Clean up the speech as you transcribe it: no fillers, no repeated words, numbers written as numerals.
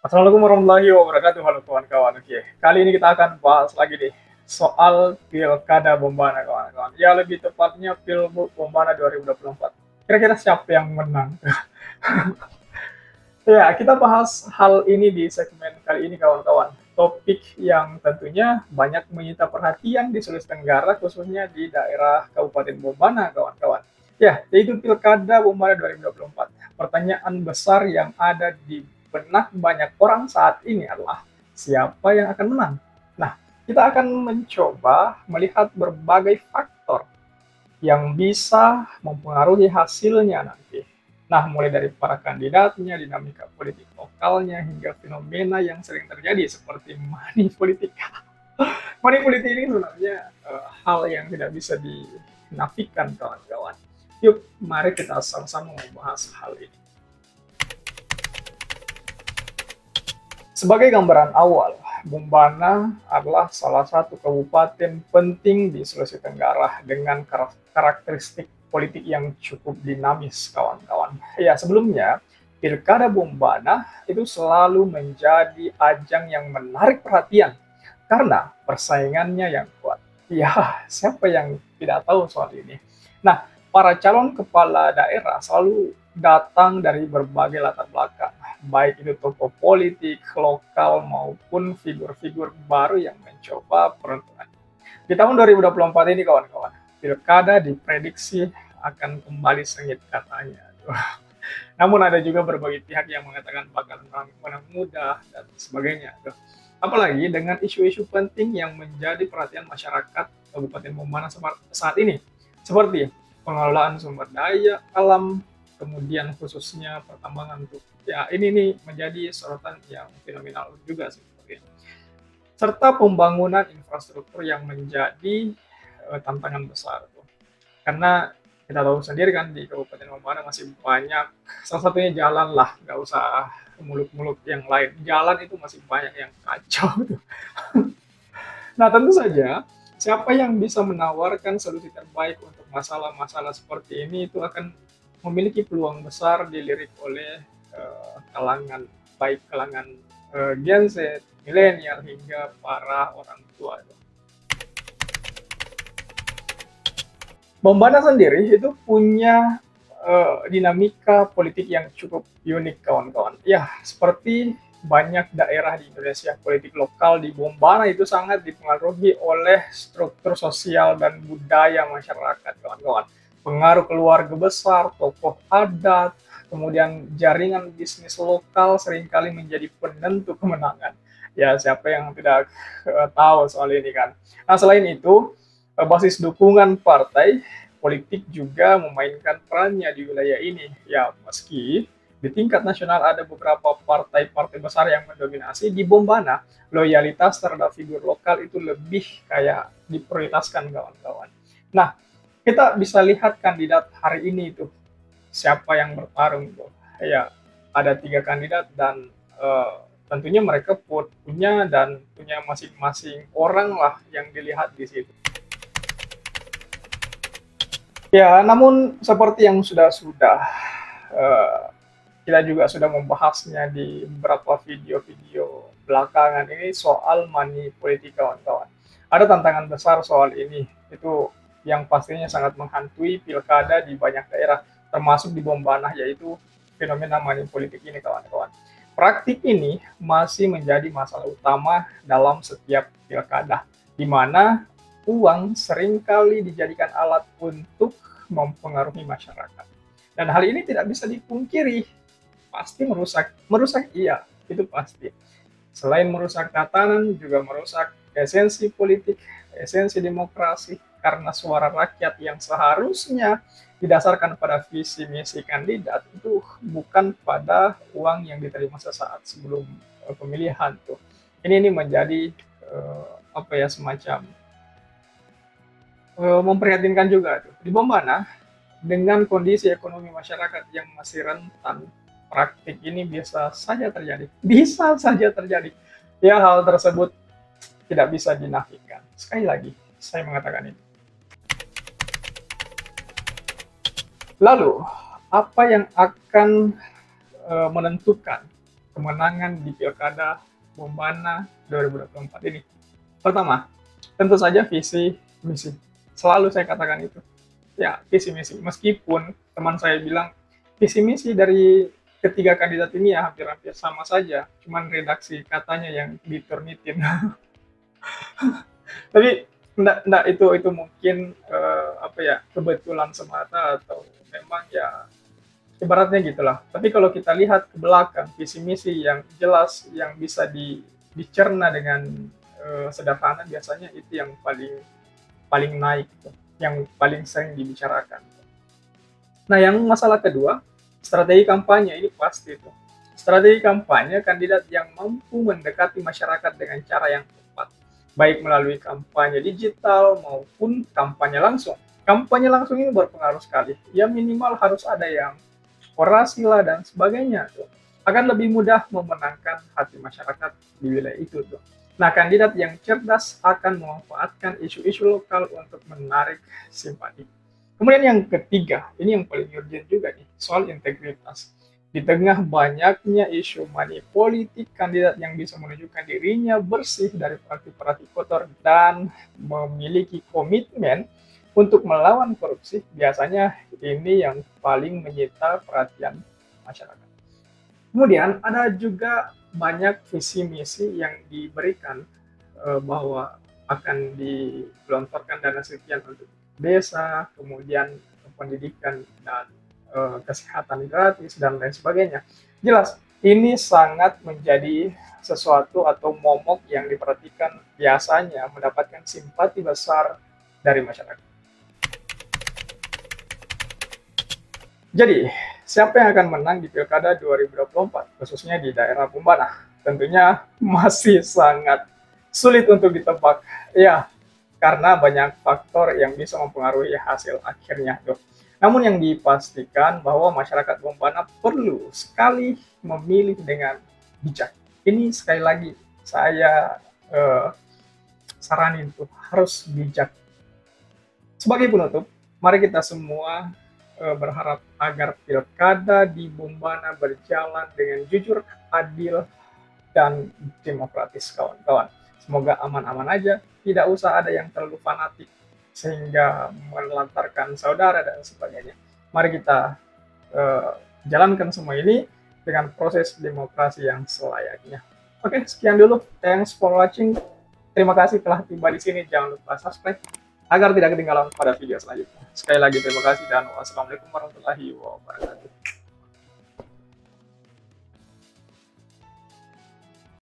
Assalamualaikum warahmatullahi wabarakatuh. Halo kawan-kawan. Oke, kali ini kita akan bahas lagi nih soal Pilkada Bombana kawan-kawan. Ya lebih tepatnya Pilgub Bombana 2024. Kira-kira siapa yang menang? Ya, kita bahas hal ini di segmen kali ini kawan-kawan. Topik yang tentunya banyak menyita perhatian di Sulawesi Tenggara, khususnya di daerah Kabupaten Bombana kawan-kawan. Ya, yaitu Pilkada Bombana 2024. Pertanyaan besar yang ada di benak banyak orang saat ini adalah siapa yang akan menang? Nah, kita akan mencoba melihat berbagai faktor yang bisa mempengaruhi hasilnya nanti. Nah, mulai dari para kandidatnya, dinamika politik lokalnya, hingga fenomena yang sering terjadi seperti money politik. Money politik ini sebenarnya hal yang tidak bisa dinafikan kawan-kawan. Yuk, mari kita sama-sama membahas hal ini. Sebagai gambaran awal, Bombana adalah salah satu kabupaten penting di Sulawesi Tenggara dengan karakteristik politik yang cukup dinamis, kawan-kawan. Ya, sebelumnya, Pilkada Bombana itu selalu menjadi ajang yang menarik perhatian karena persaingannya yang kuat. Ya, siapa yang tidak tahu soal ini? Nah, para calon kepala daerah selalu datang dari berbagai latar belakang, baik itu tokoh politik, lokal, maupun figur-figur baru yang mencoba peruntungan. Di tahun 2024 ini kawan-kawan, pilkada diprediksi akan kembali sengit katanya. Namun ada juga berbagai pihak yang mengatakan bakal menang mudah dan sebagainya. Apalagi dengan isu-isu penting yang menjadi perhatian masyarakat Kabupaten Bombana saat ini, seperti pengelolaan sumber daya alam, kemudian khususnya pertambangan tuh. Ya, ini nih menjadi sorotan yang fenomenal juga sih. Serta pembangunan infrastruktur yang menjadi tantangan besar tuh. Karena kita tahu sendiri kan di Kabupaten Bombana masih banyak, salah satunya jalan lah, nggak usah muluk-muluk yang lain. Jalan itu masih banyak yang kacau tuh. Nah, tentu saja siapa yang bisa menawarkan solusi terbaik untuk masalah-masalah seperti ini itu akan memiliki peluang besar dilirik oleh kalangan, baik kalangan Gen Z, milenial hingga para orang tua. Bombana sendiri itu punya dinamika politik yang cukup unik kawan-kawan. Ya, seperti banyak daerah di Indonesia, politik lokal di Bombana itu sangat dipengaruhi oleh struktur sosial dan budaya masyarakat kawan-kawan. Pengaruh keluarga besar, tokoh adat, kemudian jaringan bisnis lokal seringkali menjadi penentu kemenangan. Ya, siapa yang tidak tahu soal ini kan. Nah, selain itu, basis dukungan partai politik juga memainkan perannya di wilayah ini. Ya, meski di tingkat nasional ada beberapa partai-partai besar yang mendominasi, di Bombana loyalitas terhadap figur lokal itu lebih kayak diprioritaskan kawan-kawan. Nah, kita bisa lihat kandidat hari ini itu siapa yang bertarung tuh. Ya, ada 3 kandidat dan tentunya mereka punya dan punya masing-masing orang lah yang dilihat di situ. Ya, namun seperti yang sudah-sudah kita juga sudah membahasnya di beberapa video-video belakangan ini soal money politik kawan-kawan. Ada tantangan besar soal ini, itu yang pastinya sangat menghantui pilkada di banyak daerah, termasuk di Bombana, yaitu fenomena money politik ini kawan-kawan. Praktik ini masih menjadi masalah utama dalam setiap pilkada, di mana uang seringkali dijadikan alat untuk mempengaruhi masyarakat. Dan hal ini tidak bisa dipungkiri, pasti merusak. Merusak iya, itu pasti. Selain merusak tatanan, juga merusak esensi politik, esensi demokrasi, karena suara rakyat yang seharusnya didasarkan pada visi misi kandidat itu bukan pada uang yang diterima sesaat sebelum pemilihan tuh. Ini menjadi apa ya, semacam memprihatinkan juga tuh. Di Bombana, dengan kondisi ekonomi masyarakat yang masih rentan, praktik ini bisa saja terjadi. Bisa saja terjadi. Ya, hal tersebut tidak bisa dinafikan. Sekali lagi, saya mengatakan itu. Lalu, apa yang akan menentukan kemenangan di Pilkada Bombana 2024 ini? Pertama, tentu saja visi misi. Selalu saya katakan itu. Ya, visi misi. Meskipun teman saya bilang visi misi dari ketiga kandidat ini ya hampir-hampir sama saja, cuman redaksi katanya yang diturnitin. Tapi enggak itu mungkin apa ya, kebetulan semata atau memang ya ibaratnya gitulah. Tapi kalau kita lihat ke belakang visi misi yang jelas yang bisa dicerna dengan sederhana, biasanya itu yang paling paling naik tuh, yang paling sering dibicarakan. Nah, yang masalah kedua, strategi kampanye ini pasti tuh. Strategi kampanye kandidat yang mampu mendekati masyarakat dengan cara yang tepat, baik melalui kampanye digital maupun kampanye langsung. Kampanye langsung ini berpengaruh sekali. Ya minimal harus ada yang orasi lah dan sebagainya tuh. Akan lebih mudah memenangkan hati masyarakat di wilayah itu tuh. Nah, kandidat yang cerdas akan memanfaatkan isu-isu lokal untuk menarik simpati. Kemudian yang ketiga, ini yang paling urgent juga nih, soal integritas. Di tengah banyaknya isu money politik, kandidat yang bisa menunjukkan dirinya bersih dari praktik-praktik kotor dan memiliki komitmen untuk melawan korupsi, biasanya ini yang paling menyita perhatian masyarakat. Kemudian ada juga banyak visi misi yang diberikan bahwa akan digelontorkan dana sekian untuk desa, kemudian pendidikan dan kesehatan gratis dan lain sebagainya. Jelas ini sangat menjadi sesuatu atau momok yang diperhatikan, biasanya mendapatkan simpati besar dari masyarakat. Jadi, siapa yang akan menang di Pilkada 2024, khususnya di daerah Bombana? Tentunya masih sangat sulit untuk ditebak. Ya, karena banyak faktor yang bisa mempengaruhi hasil akhirnya. Namun yang dipastikan bahwa masyarakat Bombana perlu sekali memilih dengan bijak. Ini sekali lagi saya saranin tuh harus bijak. Sebagai penutup, mari kita semua berharap agar pilkada di Bombana berjalan dengan jujur, adil, dan demokratis, kawan-kawan. Semoga aman-aman aja, tidak usah ada yang terlalu fanatik sehingga menelantarkan saudara dan sebagainya. Mari kita jalankan semua ini dengan proses demokrasi yang selayaknya. Oke, sekian dulu. Thanks for watching. Terima kasih telah tiba di sini. Jangan lupa subscribe agar tidak ketinggalan pada video selanjutnya. Sekali lagi terima kasih dan wassalamualaikum warahmatullahi wabarakatuh.